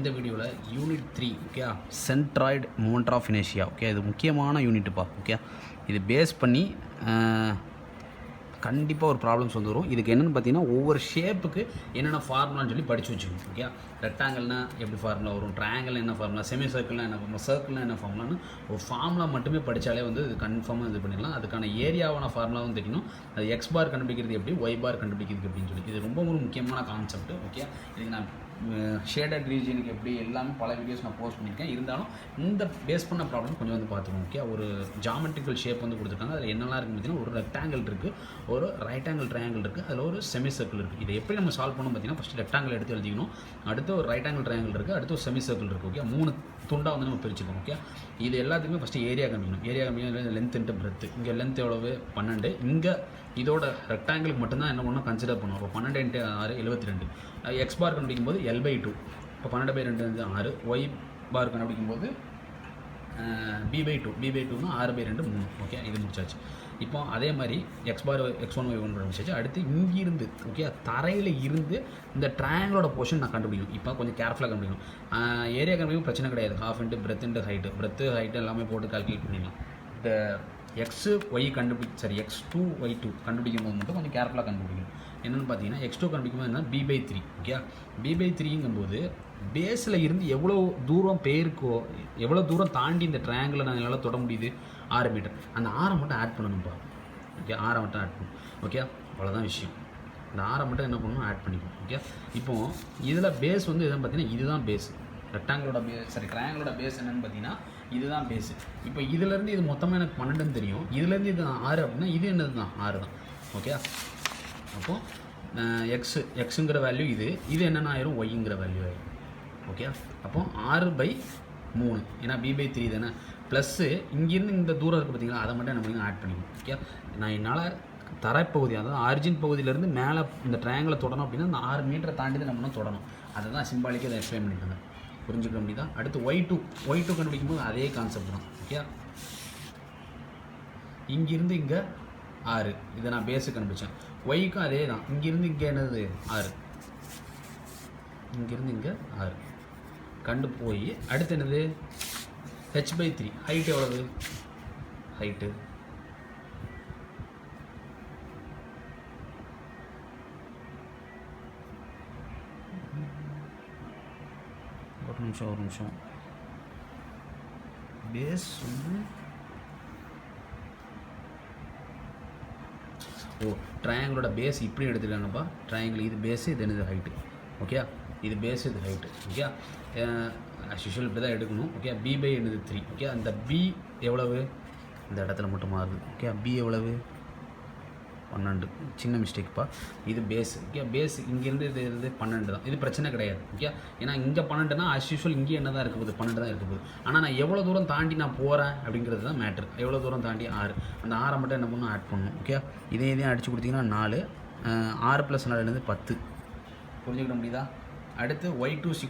இந்த வீடியோவில் unit 3 okay centroid moment of inertia okay இது முக்கியமான யூனிட்டுப்பா ஓகே இது பேஸ் பண்ணி கண்டிப்பாக ஒரு ப்ராப்ளம்ஸ் வந்து வரும். இதுக்கு என்னென்னு பார்த்தீங்கன்னா ஒவ்வொரு ஷேப்புக்கு என்னென்ன ஃபார்முலான்னு சொல்லி படித்து வச்சுக்கணும். ஓகே ரெக்டாங்கிள்னா எப்படி ஃபார்முலா வரும், ட்ரையாங்கிள் என்ன ஃபார்முலா, செமி சர்க்கிள்னா என்ன ஃபார்முலா, சர்க்கிள்னா என்ன ஃபார்முலான்னு ஒரு ஃபார்முலா மட்டுமே படித்தாலே வந்து இது கன்ஃபார்மாக இது பண்ணிடலாம். அதுக்கான ஏரியாவான ஃபார்முலாவும் தெரியணும். அது எக்ஸ் பார் கண்டுபிடிக்கிறது எப்படி, ஒய் பார் கண்டுபிடிக்கிறது அப்படின்னு சொல்லி இது ரொம்ப ஒரு முக்கியமான கான்செப்ட். ஓகே இதுக்கு நான் ஷேடட் ரீஜனுக்கு எப்படி எல்லாமே பல வீடியோஸ் நான் போஸ்ட் பண்ணியிருக்கேன். இருந்தாலும் இந்த பேஸ் பண்ண ப்ராப்ளம் கொஞ்சம் வந்து பார்த்துக்கணும். ஓகே ஒரு ஜாமெட்ரிக்கல் ஷேப் வந்து கொடுத்துருக்காங்க. அதில் என்னெல்லாம் இருக்குன்னு பார்த்தீங்கன்னா ஒரு ரெக்டாங்கிள் இருக்குது, ஒரு ரைட் ஆங்கிள் ட்ரையாங்கிள் இருக்குது, அதில் ஒரு செமி சர்க்கிள் இருக்குது. இதை எப்படி நம்ம சால்வ் பண்ணணும் பார்த்தீங்கன்னா ஃபஸ்ட்டு ரெக்டாங்கிள் எடுத்து எழுதிக்கணும், அடுத்து ஒரு ரைட் ஆங்கிள் ட்ரையாங்கிள் இருக்குது, அடுத்து ஒரு செமி சர்க்கிள் இருக்குது. ஓகே 3 துண்டாக வந்து நம்ம பிரிச்சுக்கணும். ஓகே இது எல்லாத்துக்குமே ஃபஸ்ட்டு ஏரியா கம்பிக்கணும். ஏரியா கம்பிக்கணும் லென்த் இன்ட்டு பிரெத்து. இங்கே லென்த் எவ்வளவு 12. இங்கே இதோட ரெக்டாங்கிளுக்கு மட்டும்தான் என்ன பண்ணணும் கன்சிடர் பண்ணுவோம். இப்போ 12 × 6 72. எக்ஸ் பார் கண்டுபிடிக்கும் போது L/2. இப்போ 12/2 வந்து 6. ஒய் பார் கண்டுபிடிக்கும் போது B/2. B/2னா 6/2 3. ஓகே இது முடிச்சாச்சு. இப்போ அதே மாதிரி எக்ஸ் பார் x1 y1 முடிச்சாச்சு. அடுத்து இங்கிருந்து ஓகே தரையில் இருந்து இந்த ட்ரையாங்கிளோட போர்ஷன் நான் கண்டுபிடிக்கணும். இப்போ கொஞ்சம் கேர்ஃபுல்லாக கண்டுபிடிக்கணும். ஏரியா கண்டுபிடிக்கும் பிரச்சனை கிடையாது. ½ into breadth into height, breadth height எல்லாமே போட்டு கால்குலேட் பண்ணிடலாம். இந்த எக்ஸு ஒய் X2 Y2 கண்டுபிடிக்கும் போது மட்டும் கொஞ்சம் கேர்ஃபுல்லாக கண்டுபிடிக்கணும். என்னென்னு பார்த்தீங்கன்னா X2 கண்டுபிடிக்கும் போது என்ன B/3. ஓகே B/3ங்கும்போது பேஸில் இருந்து எவ்வளோ தூரம் பேருக்கோ எவ்வளோ தூரம் தாண்டி இந்த ட்ரையாங்கிளை நான் என்னால் தொட முடியுது 6 மீட்டர். அந்த 6 மட்டும் ஆட் பண்ணணும்ப்பா. ஓகே 6 மட்டும் ஆட் பண்ணணும். ஓகே அவ்வளோதான் விஷயம். இந்த 6 மட்டும் என்ன பண்ணணும் ஆட் பண்ணிக்கணும். ஓகே இப்போது இதில் பேஸ் வந்து எதுன்னு பார்த்தீங்கன்னா இதுதான் பேஸ். ரெக்டாங்கிளோட ட்ரையாங்கிளோட பேஸ் என்னென்னு பார்த்தீங்கன்னா இதுதான் பேஸு. இப்போ இதுலேருந்து இது மொத்தமாக எனக்கு 12ன்னு தெரியும். இதுலேருந்து இது 6 அப்படின்னா இது என்னது தான் 6 தான். ஓகே அப்போது எக்ஸுங்கிற வேல்யூ இது என்னென்ன ஆயிரும் ஒய்ங்கிற வேல்யூ ஆயிரும். ஓகே அப்போ 6/3 ஏன்னா B/3 தானே. ப்ளஸ்ஸு இங்கேருந்து இந்த தூரம் இருக்குது பார்த்தீங்களா அதை மட்டும் நம்ம ஆட் பண்ணிக்கணும். ஓகே நான் என்னால் தரைப்பகுதி அதாவது ஆரிஜின் பகுதியிலேருந்து மேலே இந்த ட்ரையாங்கிளை தொடணும் அப்படின்னா அந்த 6 மீட்டரை தாண்டி தான் நம்ம தொடணும். அதை தான் சிம்பாலிக்காக அதை எக்ஸ்பிளைன் பண்ணிட்டாங்க. புரிஞ்சுக்க முடியுதா? அடுத்து Y2 கண்டுபிடிக்கும் போது அதே கான்செப்ட் தான். ஓகே இங்கிருந்து இங்கே 6 இதை நான் பேஸுக்கு கண்டுபிடிச்சேன். ஒய்க்கும் அதே தான். இங்கிருந்து இங்கே என்னது 6, இங்கிருந்து இங்கே 6 கண்டு போய் அடுத்து என்னது H/3 ஹைட் எவ்வளவு ஹைட்டு ஒரு நிமிஷம் பேஸ் வந்து ட்ரையாங்கிளோட பேஸ் இப்படி எடுத்துருக்காங்கப்பா. ட்ரையாங்கிள் இது பேஸு இது என்னது ஹைட்டு. ஓகே இது பேஸு இது ஹைட்டு. ஓகே ஆஸ் யூஷுவல் இப்படி தான் எடுக்கணும். ஓகே B/என்னது 3. ஓகே அந்த B எவ்வளவு இந்த இடத்துல மட்டும் மாறுது. ஓகே B எவ்வளவு 12. சின்ன மிஸ்டேக்ப்பா. இது பேஸ். ஓகே பேஸ் இங்கேருந்து இது 12 தான். இது பிரச்சனை கிடையாது. ஓகே ஏன்னா இங்கே 12னா ஆஸ் யூஷுவல் இங்கே என்ன தான் இருக்க போகுது 12 தான் இருக்க போகுது. ஆனால் நான் எவ்வளோ தூரம் தாண்டி நான் போகிறேன் அப்படிங்கிறது தான் மேட்ரு. எவ்வளோ தூரம் தாண்டி 6 அந்த 6 மட்டும் என்ன பண்ணணும் ஆட் பண்ணணும். ஓகே இதையும் அடித்து கொடுத்தீங்கன்னா 4 6 + 4 என்னது 10. புரிஞ்சுக்கிட முடியுதா? அடுத்து Y2 =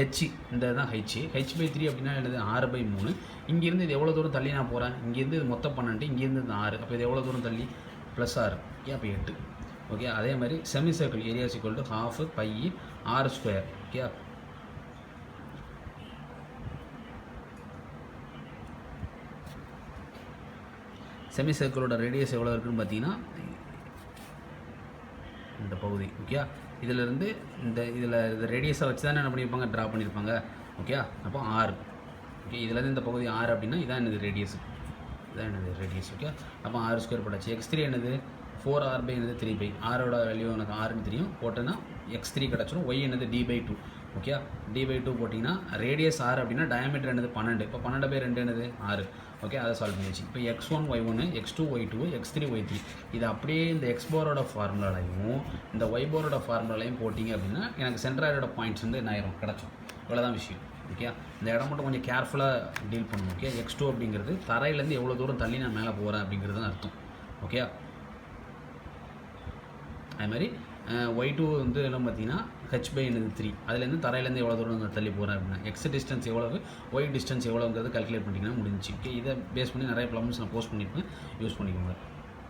H/3. இந்த தான் H/3 அப்படின்னா என்னது 6/3. இங்கேருந்து இது எவ்வளோ தூரம் தள்ளி நான் போகிறேன், இங்கேருந்து இது மொத்தம் 12, இங்கேருந்து இது 6. அப்போ இது எவ்வளோ தூரம் தள்ளி +6. ஓகே அப்போ 8. ஓகே அதே மாதிரி semi circle area = ½ πr². Okay semi சர்க்கிளோட ரேடியஸ் எவ்வளோ இருக்குதுன்னு பார்த்தீங்கன்னா இந்த பகுதி. ஓகே இதிலேருந்து இதில் ரேடியஸை வச்சு தானே என்ன பண்ணியிருப்பாங்க ட்ரா பண்ணியிருப்பாங்க. ஓகே அப்போ 6. ஓகே இதுலேருந்து இந்த பகுதி 6 அப்படின்னா இதான் என்னது ரேடியஸ். ஓகே அப்போ 6² போட்டாச்சு. X3 என்னது 4r/ என்னது 3/. ஆரோட வேல்யூ எனக்கு 6ன்னு தெரியும் போட்டேன்னா X3 கிடச்சிரும். ஒய் என்னது D/2. ஓகே D/2 போட்டிங்கன்னா ரேடியஸ் 6 அப்படின்னா டயாமீட்டர் என்னது 12. இப்போ 12/2 என்னது 6. ஓகே அதை சால்வ் பண்ணியாச்சு. இப்போ X1 Y1 X2 Y2 X3 Y3 இது அப்படியே இந்த எக்ஸ் பாரோட ஃபார்முலாலையும் இந்த ஒய் பாரோட ஃபார்முலாலையும் போட்டிங்க அப்படின்னா எனக்கு சென்ட்ராய்டோட பாயிண்ட்ஸ் வந்து என்ன ஆயிரும் கிடச்சோம். இவ்வளோதான் விஷயம். ஓகே இந்த இடம் மட்டும் கொஞ்சம் கேர்ஃபுல்லாக டீல் பண்ணணும். ஓகே X2 அப்படிங்கிறது தரையிலேருந்து எவ்வளோ தூரம் தள்ளி நான் மேலே போகிறேன் அப்படிங்கிறது தான் அர்த்தம். ஓகே அது மாதிரி Y2 வந்து என்ன பார்த்தீங்கன்னா H/என்னது 3. அதுலேருந்து தரையிலேருந்து எவ்வளோ தூரம் தள்ளி போகிறேன் அப்படின்னா எக்ஸ் டிஸ்டன்ஸ் எவ்வளவு ஒய் டிஸ்டன்ஸ் எவ்வளோங்கிறது கால்குலேட் பண்ணிங்கன்னா முடிஞ்சிச்சு. ஓகே இதை பேஸ் பண்ணி நிறைய ப்ராப்ளம்ஸ் நான் போஸ்ட் பண்ணியிருப்பேன். யூஸ் பண்ணிக்கோங்க.